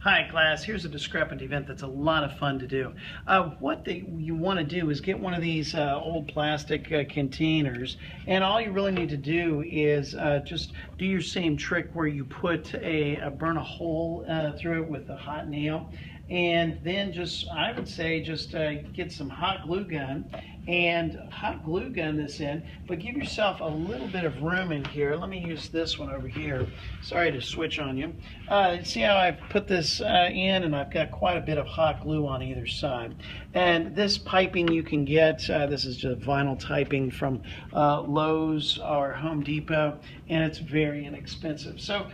Hi class, here's a discrepant event that's a lot of fun to do. What you want to do is get one of these old plastic containers, and all you really need to do is just do your same trick where you put burn a hole through it with a hot nail, and then I would say get some hot glue gun and hot glue gun this in, but give yourself a little bit of room in here. Let me use this one over here. Sorry to switch on you. See how I've put this in, and I've got quite a bit of hot glue on either side. And this piping you can get, this is just vinyl typing from Lowe's or Home Depot, and it's very inexpensive. So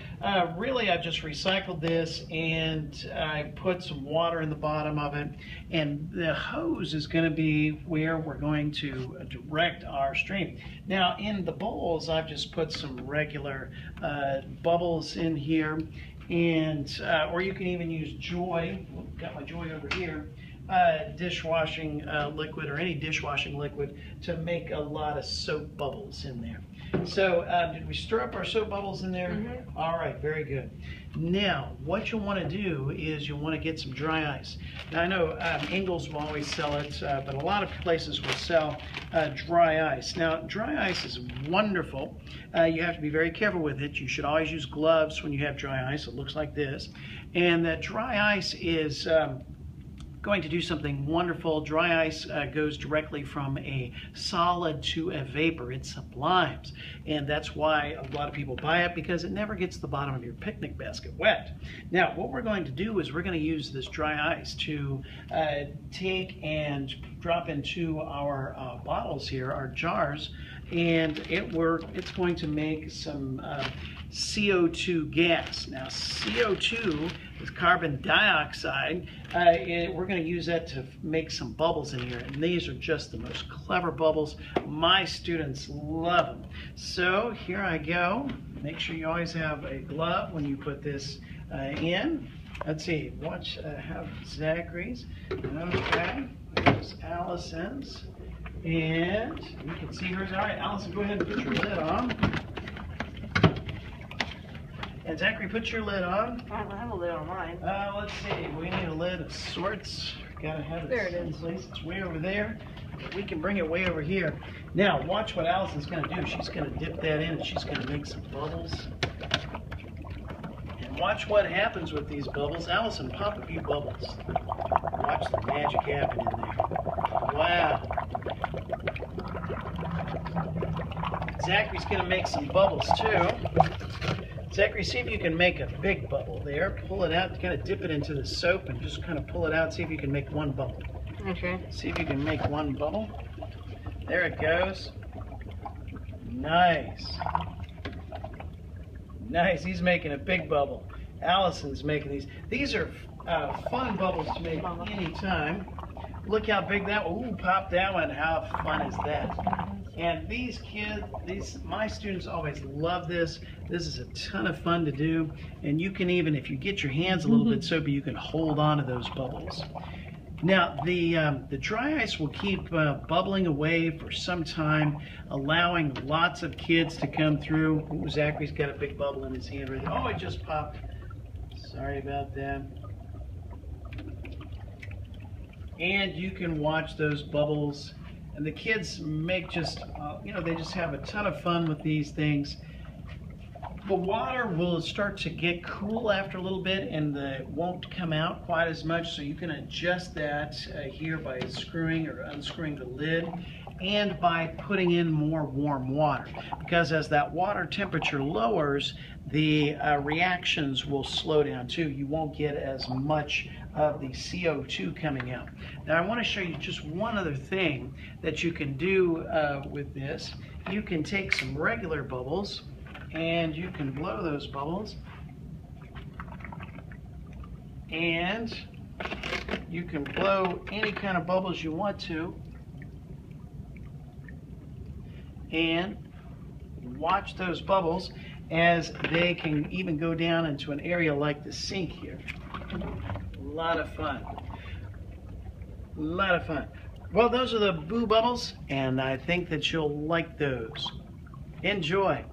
really I've just recycled this, and I put some water in the bottom of it, and the hose is going to be where we're going to direct our stream. Now in the bowls I've just put some regular bubbles in here, and or you can even use Joy. Got my Joy over here. Dishwashing liquid or any dishwashing liquid to make a lot of soap bubbles in there. So did we stir up our soap bubbles in there? Mm-hmm. All right, very good. Now what you want to do is you want to get some dry ice. Now I know Ingles will always sell it, but a lot of places will sell dry ice. Now dry ice is wonderful. You have to be very careful with it. You should always use gloves when you have dry ice. It looks like this. And that dry ice is going to do something wonderful. Dry ice goes directly from a solid to a vapor. It sublimes, and that's why a lot of people buy it, because it never gets the bottom of your picnic basket wet. Now what we're going to do is we're going to use this dry ice to take and drop into our bottles here, our jars, and it's going to make some CO2 gas. Now CO2 is carbon dioxide. We're going to use that to make some bubbles in here, and these are just the most clever bubbles. My students love them. So here I go. Make sure you always have a glove when you put this in. Let's see, have Zachary's. Okay, there's Allison's, and you can see hers. All right, Allison, go ahead and put your lid on. And Zachary, put your lid on. I don't have a lid on mine. Let's see. We need a lid of sorts. Gotta have it. There it is. Place. It's way over there. We can bring it way over here. Now, watch what Allison's gonna do. She's gonna dip that in, and she's gonna make some bubbles. And watch what happens with these bubbles. Allison, pop a few bubbles. Watch the magic happen in there. Wow. Zachary's gonna make some bubbles too. Zachary, see if you can make a big bubble there. Pull it out, kind of dip it into the soap and just kind of pull it out. See if you can make one bubble. Okay. See if you can make one bubble. There it goes. Nice. Nice, he's making a big bubble. Allison's making these. These are fun bubbles to make anytime. Look how big that one, ooh, pop that one. How fun is that? And these kids, my students always love this. This is a ton of fun to do. And you can even, if you get your hands a little bit soapy, you can hold on to those bubbles. Now, the dry ice will keep bubbling away for some time, allowing lots of kids to come through. Ooh, Zachary's got a big bubble in his hand right there. Oh, it just popped. Sorry about that. And you can watch those bubbles. And the kids make they just have a ton of fun with these things. The water will start to get cool after a little bit, and it won't come out quite as much, so you can adjust that here by screwing or unscrewing the lid, and by putting in more warm water. Because as that water temperature lowers, the reactions will slow down too. You won't get as much of the CO2 coming out. Now I want to show you just one other thing that you can do with this. You can take some regular bubbles and you can blow those bubbles, and you can blow any kind of bubbles you want to, and watch those bubbles as they can even go down into an area like the sink here. A lot of fun. A lot of fun. Well, those are the Boo Bubbles, and I think that you'll like those. Enjoy.